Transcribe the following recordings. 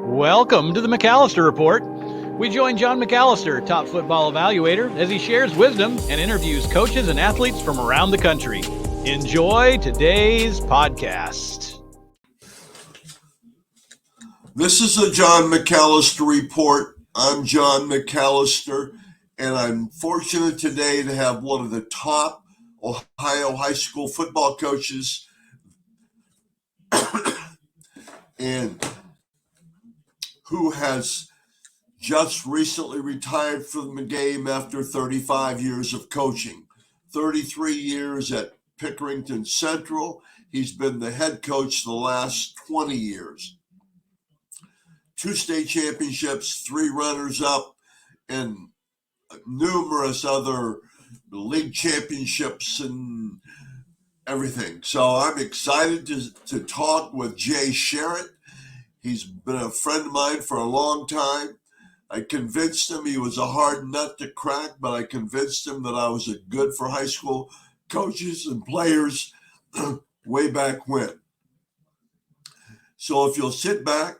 Welcome to the McAllister Report. We join John McAllister, top football evaluator, as he shares wisdom and interviews coaches and athletes from around the country. Enjoy today's podcast. This is the John McAllister Report. I'm John McAllister, and I'm fortunate today to have one of the top Ohio high school football coaches and who has just recently retired from the game after 35 years of coaching. 33 years at Pickerington Central. He's been the head coach the last 20 years. 2 state championships, 3 runners-up, and numerous other league championships and everything. So I'm excited to talk with Jay Sharrett. He's been a friend of mine for a long time. I convinced him he was a hard nut to crack, but I convinced him that I was a good for high school coaches and players way back when. So if you'll sit back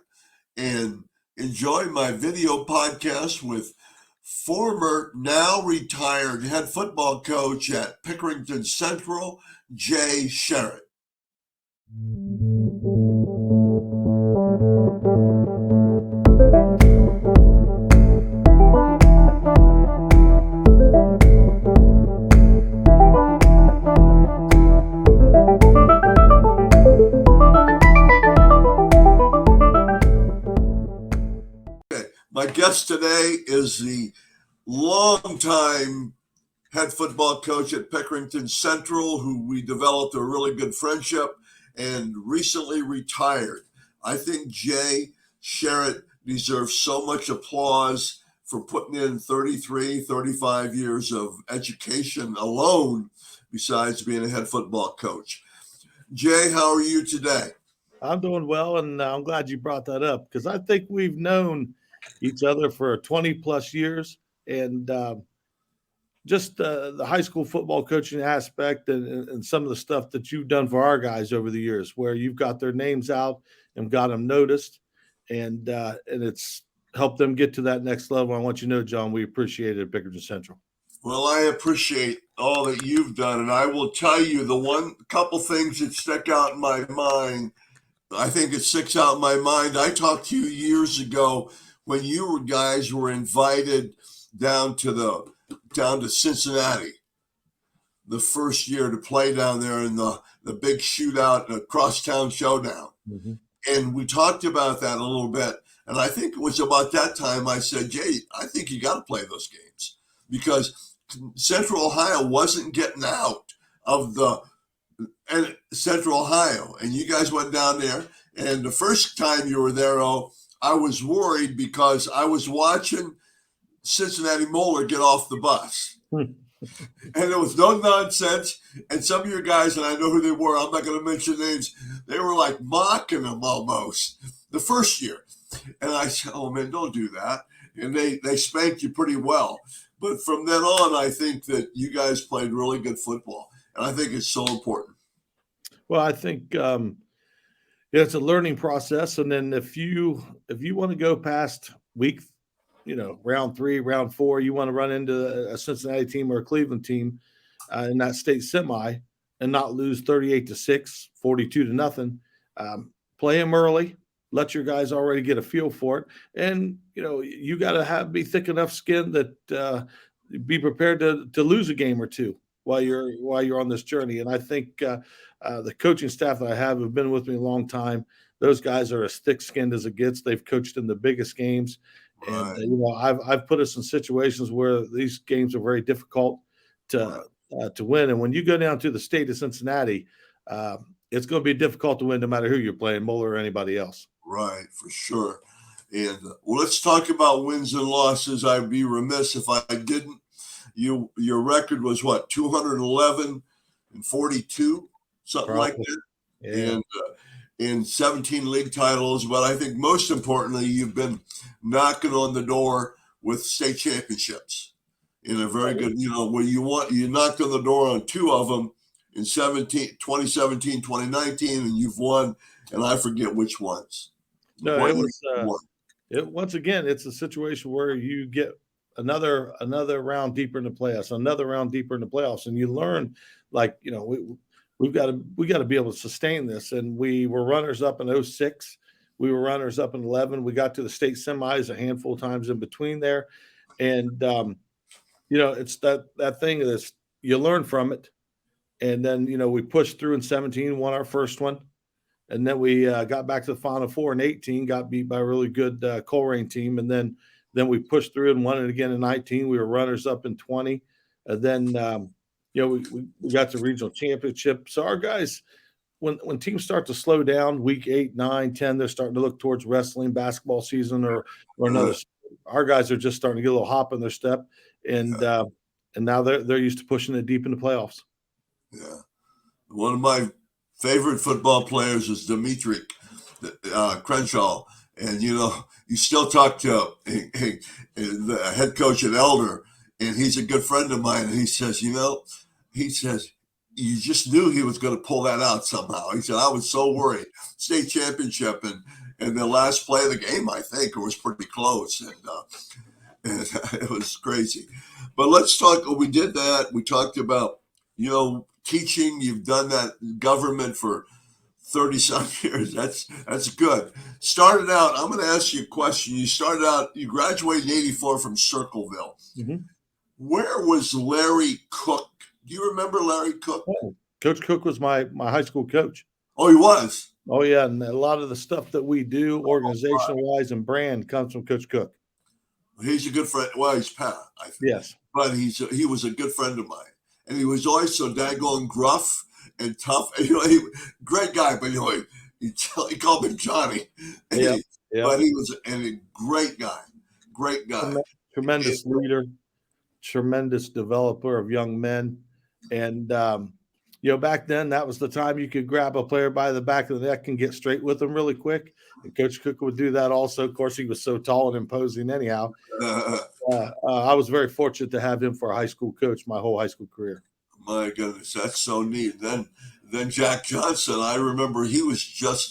and enjoy my video podcast with former, now retired head football coach at Pickerington Central, Jay Sharrett. My guest today is the longtime head football coach at Pickerington Central, who we developed a really good friendship and recently retired. I think Jay Sharrett deserves so much applause for putting in 33, 35 years of education alone, besides being a head football coach. Jay, how are you today? I'm doing well, and I'm glad you brought that up because I think we've known each other for 20 plus years, and just the high school football coaching aspect and some of the stuff that you've done for our guys over the years, where you've got their names out and got them noticed, and it's helped them get to that next level. I want you to know, John, we appreciate it at Pickerington Central. Well, I appreciate all that you've done, and I will tell you the couple things that stuck out in my mind. I think it sticks out in my mind. I talked to you years ago when you guys were invited down to Cincinnati the first year to play down there in the big shootout, the crosstown showdown. Mm-hmm. And we talked about that a little bit. And I think it was about that time I said, Jay, I think you got to play those games because Central Ohio wasn't getting out of and Central Ohio. And you guys went down there. And the first time you were there, I was worried because I was watching Cincinnati Moeller get off the bus. And there was no nonsense. And some of your guys, and I know who they were, I'm not going to mention names, they were like mocking him almost the first year. And I said, oh, man, don't do that. And they spanked you pretty well. But from then on, I think that you guys played really good football. And I think it's so important. Well, I think it's a learning process. And then if you want to go past week, round 3, round 4, you want to run into a Cincinnati team or a Cleveland team in that state semi and not lose 38-6, 42-0. Play them early. Let your guys already get a feel for it. And, you got to be thick enough skin that be prepared to lose a game or two while you're on this journey. And I think the coaching staff that I have been with me a long time. Those guys are as thick-skinned as it gets. They've coached in the biggest games. Right. And, I've put us in situations where these games are very difficult to win. And when you go down to the state of Cincinnati, it's going to be difficult to win no matter who you're playing, Moeller or anybody else. Right, for sure. And let's talk about wins and losses. I'd be remiss if I didn't. Your record was what, 211-42, something like that? Yeah. And 17 league titles. But I think most importantly, you've been knocking on the door with state championships in a very good, where you knocked on the door on 2 of them in 2017, 2019, and you've won, and I forget which ones. No, it was Once again, it's a situation where you get another round deeper in the playoffs, another round deeper in the playoffs, and you learn, like, we got to be able to sustain this. And we were runners up in 06. We were runners up in 11. We got to the state semis a handful of times in between there, and it's that thing is you learn from it, and then we pushed through in 17, won our first one. And then we got back to the Final Four in 18, got beat by a really good Coleraine team. And then we pushed through and won it again in 19. We were runners up in 20. And then, we got to regional championship. So our guys, when teams start to slow down, week 8, 9, 10, they're starting to look towards wrestling, basketball season, or another. Our guys are just starting to get a little hop in their step. And now they're used to pushing it deep into playoffs. Yeah. One of my favorite football players is Dimitri Crenshaw. And, you still talk to the head coach at Elder, and he's a good friend of mine. And he says, you just knew he was going to pull that out somehow. He said, I was so worried. State championship and the last play of the game, I think, it was pretty close. And it was crazy. But let's talk. We did that. We talked about, teaching. You've done that government for 30-some years. That's good. Started out, I'm going to ask you a question. You graduated in 84 from Circleville. Mm-hmm. Where was Larry Cook? Do you remember Larry Cook? Oh, Coach Cook was my high school coach. Oh, he was? Oh, yeah. And a lot of the stuff that we do organizational-wise and brand comes from Coach Cook. He's a good friend. Well, he's Pat, I think. Yes. But he was a good friend of mine. And he was always so daggone gruff and tough. Great guy, but he called him Johnny. Yeah. But he was a great guy. Great guy. Tremendous leader, tremendous developer of young men. And, back then, that was the time you could grab a player by the back of the neck and get straight with them really quick. And Coach Cook would do that also. Of course, he was so tall and imposing anyhow. I was very fortunate to have him for a high school coach my whole high school career. My goodness, that's so neat. Then Jack Johnson, I remember he was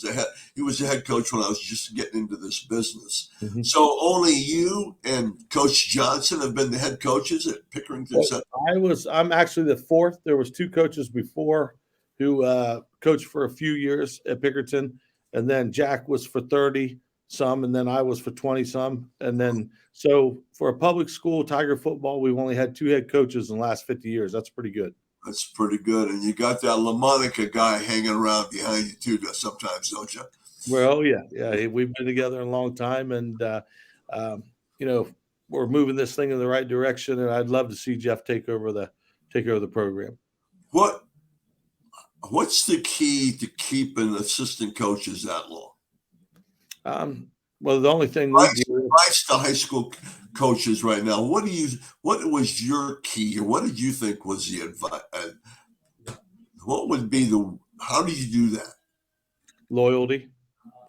the head coach when I was just getting into this business. Mm-hmm. So only you and Coach Johnson have been the head coaches at Pickerington Central? I'm actually the fourth. There was 2 coaches before who coached for a few years at Pickerington, and then Jack was for 30 some, and then I was for 20 some. And then, so for a public school, Tiger football, we've only had 2 head coaches in the last 50 years. That's pretty good. That's pretty good. And you got that LaMonica guy hanging around behind you too sometimes, don't you? Well, yeah. We've been together a long time, and, we're moving this thing in the right direction. And I'd love to see Jeff take over the program. What's the key to keeping assistant coaches that long? Well, the only thing we do advice to high school coaches right now. What was your key, or what did you think was the advice? What would be how do you do that? Loyalty.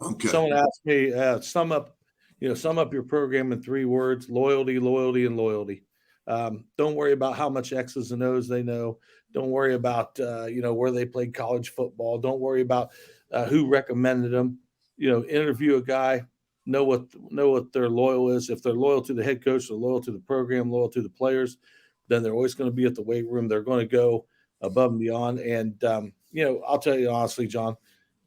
Okay. Someone asked me, sum up your program in 3 words: loyalty, loyalty, and loyalty. Don't worry about how much X's and O's they know. Don't worry about, where they played college football. Don't worry about who recommended them. Interview a guy, know what their loyal is. If they're loyal to the head coach, they're loyal to the program, loyal to the players, then they're always going to be at the weight room. They're going to go above and beyond. And, I'll tell you honestly, John,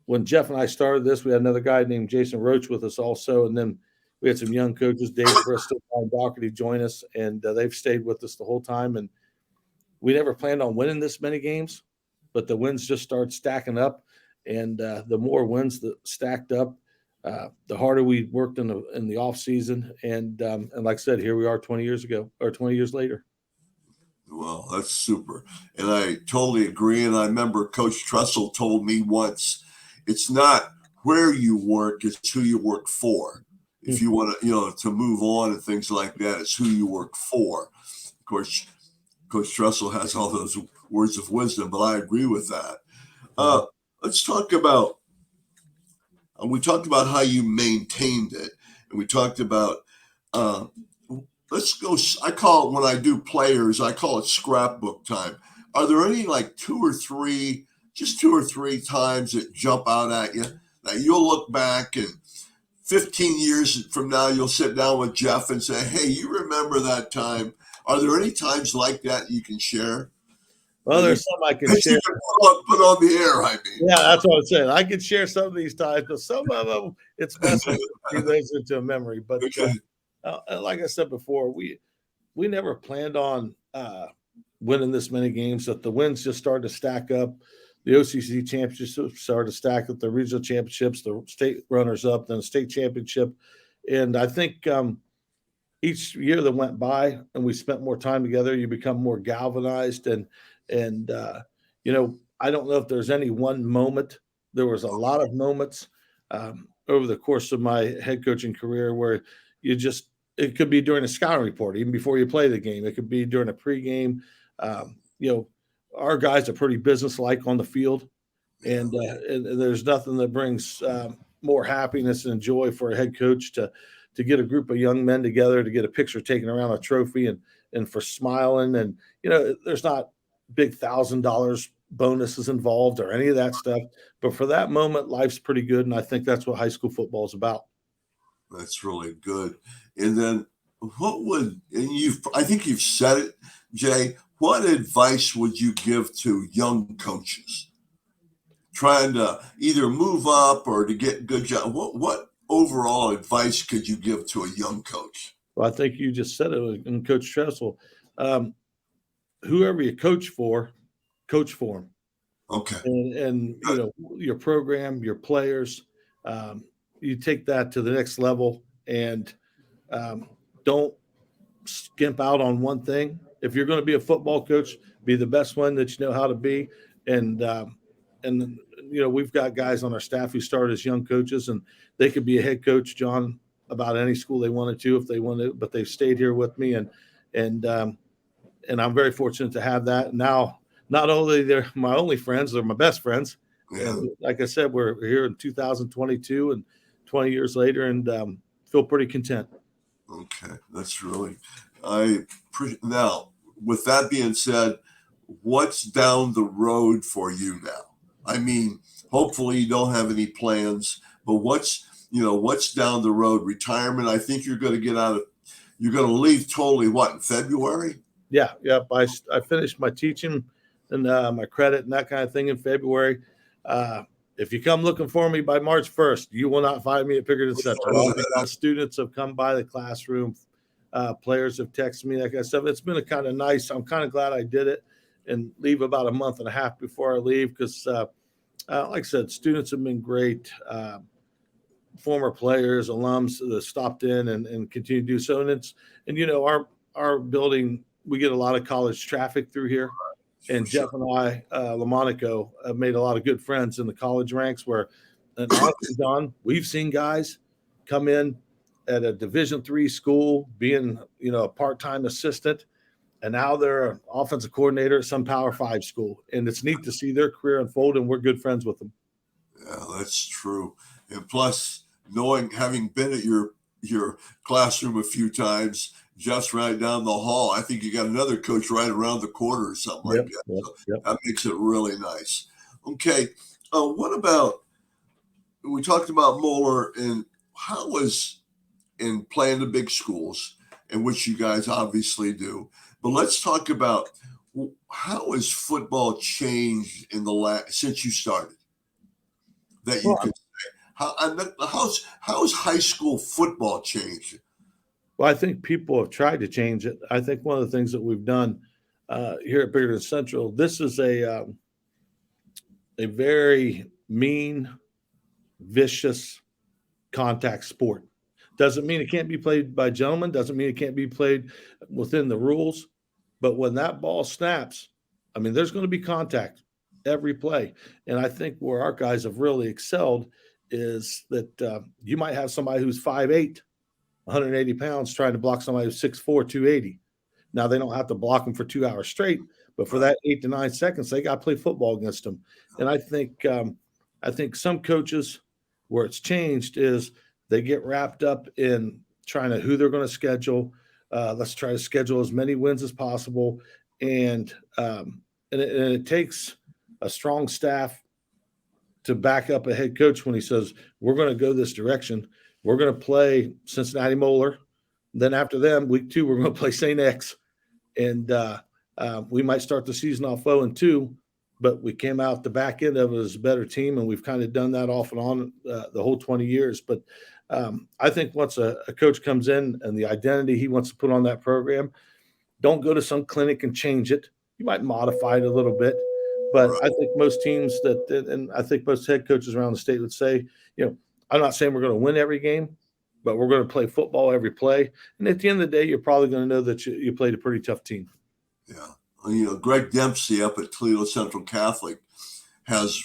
when Jeff and I started this, we had another guy named Jason Roach with us also. And then we had some young coaches, Dave Bristol, Brian Doherty, join us, and they've stayed with us the whole time. And we never planned on winning this many games, but the wins just started stacking up. And the more wins that stacked up, the harder we worked in the off season. And like I said, here we are 20 years later. Well, that's super. And I totally agree. And I remember Coach Trussell told me once, it's not where you work, it's who you work for. If you want to, to move on and things like that, it's who you work for. Of course, Coach Trussell has all those words of wisdom, but I agree with that. Let's talk about, we talked about how you maintained it. And we talked about, let's go, I call it, when I do players, I call it scrapbook time. Are there any like 2 or 3 times that jump out at you that you'll look back and 15 years from now, you'll sit down with Jeff and say, hey, you remember that time? Are there any times like that you can share? Well, there's some I can That share. you can put on the air, I mean. Yeah, that's what I'm saying. I can share some of these times, but some of them, it's best to keep those into a memory. But Okay. like I said before, we never planned on winning this many games. That the wins just started to stack up. The OCC championships started to stack up. The regional championships, the state runners-up, then the state championship, and I think each year that went by and we spent more time together, you become more galvanized and I don't know if there's any one moment. There was a lot of moments over the course of my head coaching career where it could be during a scouting report, even before you play the game. It could be during a pregame. Our guys are pretty businesslike on the field, and there's nothing that brings more happiness and joy for a head coach to get a group of young men together to get a picture taken around a trophy and for smiling. And there's not big $1,000 bonuses involved or any of that stuff, but for that moment, life's pretty good, and I think that's what high school football is about. That's really good. And then I think you've said it, Jay, what advice would you give to young coaches trying to either move up or to get good job? What overall advice could you give to a young coach? Well, I think you just said it in Coach Tressel. Whoever you coach for them. Okay. And your program, your players, you take that to the next level and don't skimp out on one thing. If you're going to be a football coach, be the best one that you know how to be. And we've got guys on our staff who started as young coaches, and they could be a head coach, John, about any school they wanted to if they wanted, but they've stayed here with me, and I'm very fortunate to have that. Now, not only they're my only friends, they're my best friends. Yeah. And like I said, we're here in 2022 and 20 years later, and feel pretty content. Okay, that's really. Now, with that being said, what's down the road for you now? I mean, hopefully you don't have any plans, but what's down the road? Retirement. I think you're going to leave totally in February? Yeah. I finished my teaching and my credit and that kind of thing in February. If you come looking for me by March 1st, you will not find me at Pickerington Central. Students have come by the classroom. Players have texted me, that kind of stuff. It's been a kind of nice. I'm kind of glad I did it and leave about a month and a half before I leave because, like I said, students have been great. Former players, alums that stopped in and continue to do so. And our building, we get a lot of college traffic through here. And Jeff and I, Lamonaco, have made a lot of good friends in the college ranks where, and honestly, Don, we've seen guys come in at a Division III school being, a part-time assistant, and now they're an offensive coordinator at some Power 5 school. And it's neat to see their career unfold, and we're good friends with them. Yeah, that's true. And plus, having been at your classroom a few times, just right down the hall, I think you got another coach right around the corner or something like that. Yep. That makes it really nice. Okay, what about, we talked about Moeller and how was in playing the big schools, in which you guys obviously do, but let's talk about how has football changed since you started? That you could say, how's high school football changed? Well, I think people have tried to change it. I think one of the things that we've done here at Pickerington Central, this is a very mean, vicious contact sport. Doesn't mean it can't be played by gentlemen. Doesn't mean it can't be played within the rules. But when that ball snaps, I mean, there's going to be contact every play. And I think where our guys have really excelled is that you might have somebody who's 5'8", 180 pounds trying to block somebody who's 6'4", 280. Now, they don't have to block them for 2 hours straight, but for that 8 to 9 seconds, they got to play football against them. And I think some coaches, where it's changed is they get wrapped up in trying to who they're going to schedule. Let's try to schedule as many wins as possible. And it takes a strong staff to back up a head coach when he says, we're going to go this direction. we're going to play Cincinnati Moeller. Then after them, week 2, we're going to play St. X. And we might start the season off 0-2, but we came out the back end of it as a better team, and we've kind of done that off and on the whole 20 years. But I think once a coach comes in and the identity he wants to put on that program, don't go to some clinic and change it. You might modify it a little bit, but I think most teams and I think most head coaches around the state would say, I'm not saying we're going to win every game, but we're going to play football every play. And at the end of the day, you're probably going to know that you played a pretty tough team. Yeah. Greg Dempsey up at Toledo Central Catholic has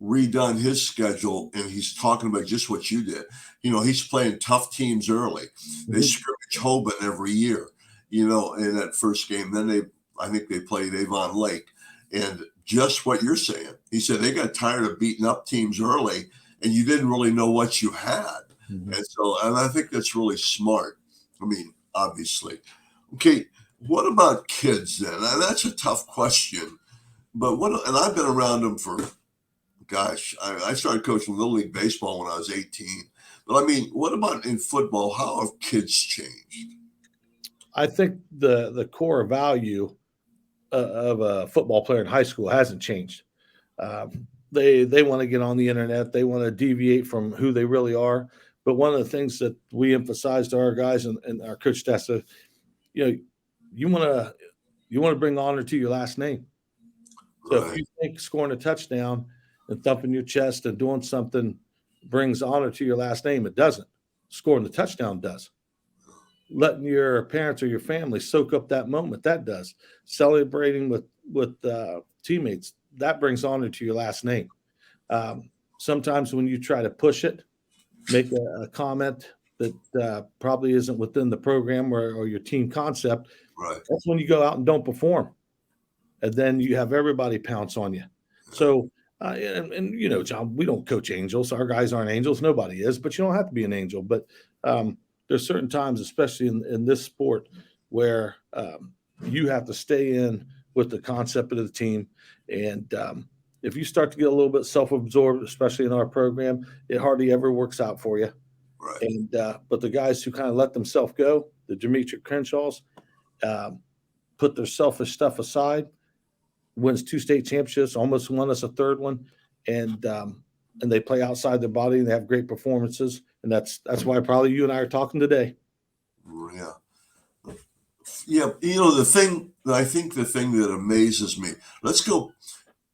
redone his schedule, and he's talking about just what you did. He's playing tough teams early. They scrimmage Hoban every year, in that first game. Then I think they played Avon Lake. And just what you're saying, he said they got tired of beating up teams early, and you didn't really know what you had. And I think that's really smart. I mean, obviously. Okay, what about kids then? And that's a tough question. But and I've been around them for, gosh, I started coaching Little League Baseball when I was 18. But I mean, what about in football? How have kids changed? I think the core value of a football player in high school hasn't changed. They want to get on the internet. They want to deviate from who they really are. But one of the things that we emphasize to our guys and our coach staff, you want to bring honor to your last name. So if you think scoring a touchdown and thumping your chest and doing something brings honor to your last name, it doesn't. Scoring the touchdown does. Letting your parents or your family soak up that moment, that does. Celebrating with teammates, that brings honor to your last name. Sometimes when you try to push it, make a comment that probably isn't within the program or your team concept, that's when you go out and don't perform. And then you have everybody pounce on you. So, John, we don't coach angels. Our guys aren't angels. Nobody is, but you don't have to be an angel. But there's certain times, especially in this sport, where you have to stay in with the concept of the team. And if you start to get a little bit self-absorbed, especially in our program, it hardly ever works out for you. And but the guys who kind of let themselves go, the Demetric Crenshaws, put their selfish stuff aside, wins 2 state championships, almost won us a 3rd one, and they play outside their body and they have great performances, and that's why probably you and I are talking today. Yeah. The thing that amazes me, let's go,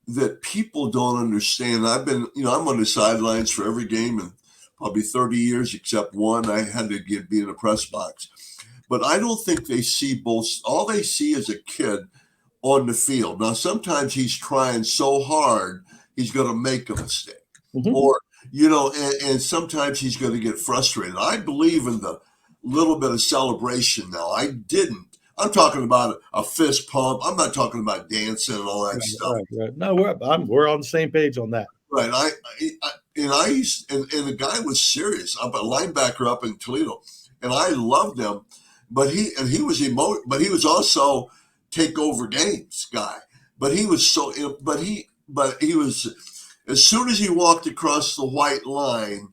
that people don't understand. I'm on the sidelines for every game in probably 30 years, except one. I had to be in the press box. But I don't think they see both. All they see is a kid on the field. Now, sometimes he's trying so hard, he's going to make a mistake. Or, and sometimes he's going to get frustrated. I believe in the little bit of celebration now. I'm talking about a fist pump. I'm not talking about dancing and all that stuff. Right. No, we're on the same page on that. Right. And the guy was serious. I'm a linebacker up in Toledo, and I loved him. But he was also take over games guy. But he was as soon as he walked across the white line,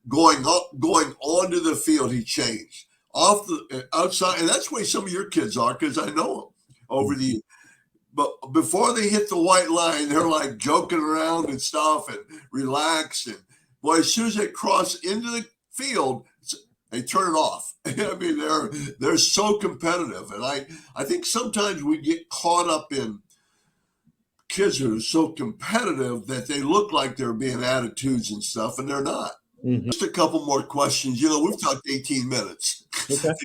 going onto the field, he changed off the outside, and that's the way some of your kids are, because I know them but before they hit the white line, they're like joking around and stuff and relaxed. And boy, as soon as they cross into the field, they turn it off. I mean, they're so competitive, and I think sometimes we get caught up in kids who are so competitive that they look like they're being attitudes and stuff, and they're not. Just a couple more questions. We've talked 18 minutes. Okay. It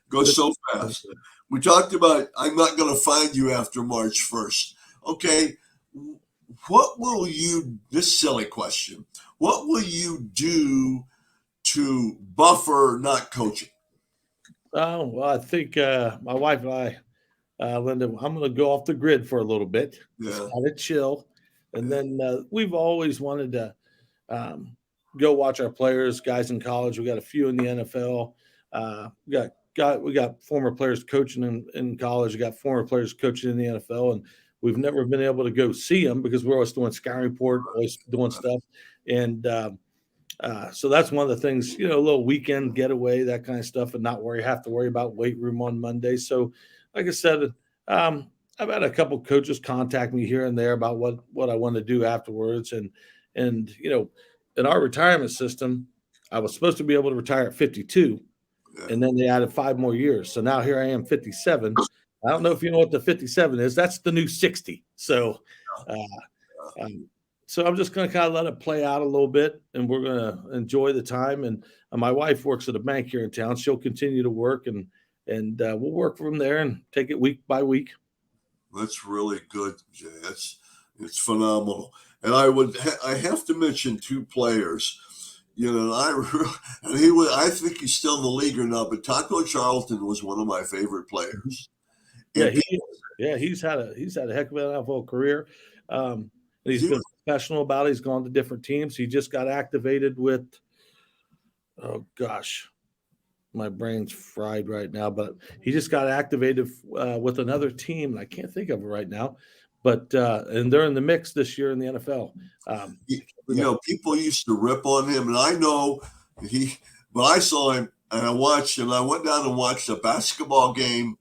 goes so fast. We talked about I'm not going to find you after March 1st. Okay, what will you? This silly question. What will you do to buffer not coaching? Oh, well, I think my wife and I, Linda, I'm going to go off the grid for a little bit. Just kind of chill. And then we've always wanted to go watch our players, guys in college. We got a few in the NFL. We got former players coaching in college. We got former players coaching in the NFL, and we've never been able to go see them because we're always doing scouting report, always doing stuff. And So that's one of the things, a little weekend getaway, that kind of stuff, and not have to worry about weight room on Monday. So, like I said, I've had a couple coaches contact me here and there about what I want to do afterwards, and in our retirement system, I was supposed to be able to retire at 52, and then they added 5 more years. So now here I am, 57. I don't know if you know what the 57 is. That's the new 60. So, so I'm just going to kind of let it play out a little bit, and we're going to enjoy the time. And my wife works at a bank here in town. She'll continue to work, and we'll work from there and take it week by week. That's really good, Jay. It's phenomenal. And I have to mention 2 players. I think he's still in the league or not, but Taco Charlton was one of my favorite players. He's had a heck of an NFL career. He's been professional about it. He's gone to different teams. He just got activated with, oh gosh, my brain's fried right now, but he just got activated with another team, and I can't think of it right now. But and they're in the mix this year in the NFL. People used to rip on him, and I know but I saw him and I watched him. I went down and watched a basketball game.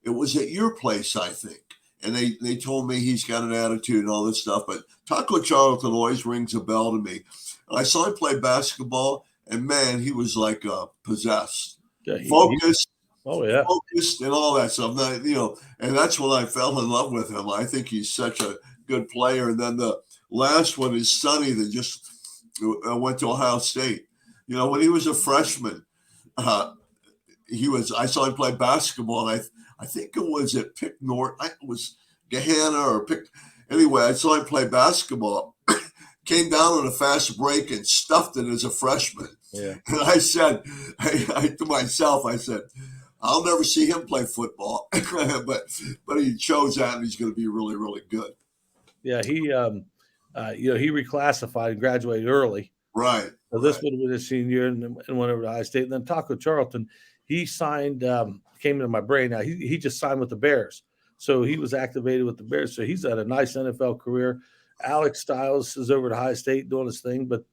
It was at your place, I think. And they told me he's got an attitude and all this stuff. But Taco Charlton always rings a bell to me. And I saw him play basketball, and man, he was like possessed, focused. Focused and all that stuff. And that's when I fell in love with him. I think he's such a good player. And then the last one is Sonny, that just went to Ohio State. When he was a freshman, I saw him play basketball, and I think it was at it was Gahanna or anyway, I saw him play basketball, came down on a fast break and stuffed it as a freshman. Yeah. And I said, to myself, I'll never see him play football, but he chose that, and he's going to be really, really good. Yeah, he reclassified and graduated early. Right. So this would have been his senior year, and went over to Ohio State. And then Taco Charlton, he signed, came into my brain now. He just signed with the Bears. So he was activated with the Bears. So he's had a nice NFL career. Alex Stiles is over to Ohio State doing his thing. But,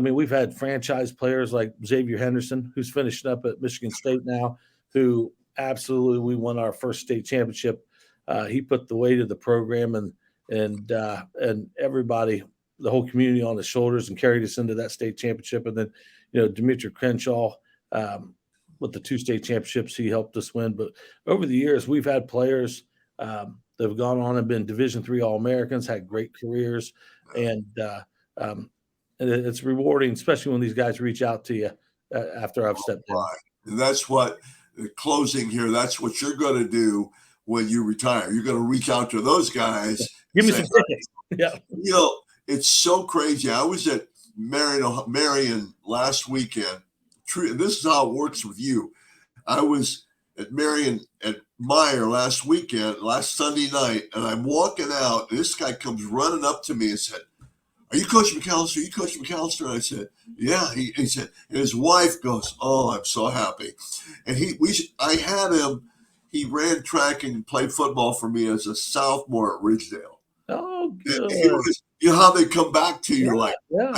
we've had franchise players like Xavier Henderson, who's finishing up at Michigan State now, who absolutely, we won our first state championship. He put the weight of the program and everybody, the whole community on his shoulders, and carried us into that state championship. And then, Dimitri Crenshaw, with the 2 state championships he helped us win. But over the years, we've had players that have gone on and been Division III All-Americans, had great careers. And it's rewarding, especially when these guys reach out to you after I've stepped in. And that's what, closing here, that's what you're going to do when you retire. You're going to reach out to those guys. Give me some tickets. Yeah. It's so crazy. I was at Marion last weekend. This is how it works with you. I was at Marion at Meyer last Sunday night, and I'm walking out, and this guy comes running up to me and said, "Are you Coach McAllister? Are you Coach McAllister?" And I said, "Yeah." He said, and his wife goes, "Oh, I'm so happy." And I had him. He ran track and played football for me as a sophomore at Ridgedale. Oh, good. How they come back to you,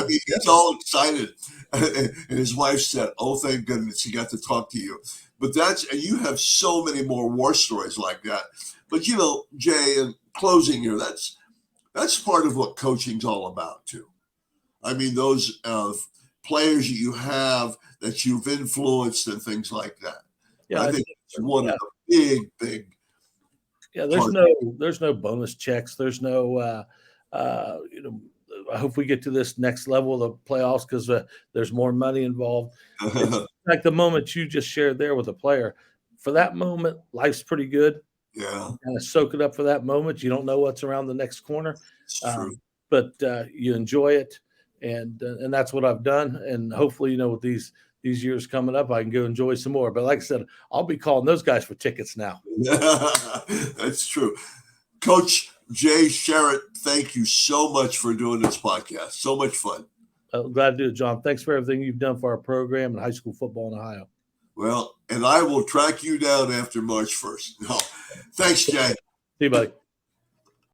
he's all excited. And his wife said, "Oh, thank goodness he got to talk to you." But and you have so many more war stories like that. But Jay, in closing here, that's part of what coaching's all about too. Those players that you have that you've influenced and things like that. Yeah, I think it's one of the big. Yeah, there's no bonus checks. There's no, I hope we get to this next level of the playoffs because there's more money involved. Like the moment you just shared there with a player, for that moment, life's pretty good. Yeah. Kind of soak it up for that moment. You don't know what's around the next corner, but you enjoy it, and that's what I've done. And hopefully, with these years coming up, I can go enjoy some more. But like I said, I'll be calling those guys for tickets now. That's true. Coach Jay Sharrett, thank you so much for doing this podcast. So much fun. I'm glad to do it, John. Thanks for everything you've done for our program and high school football in Ohio. Well, and I will track you down after March 1st. No, thanks, Jay. See you, buddy.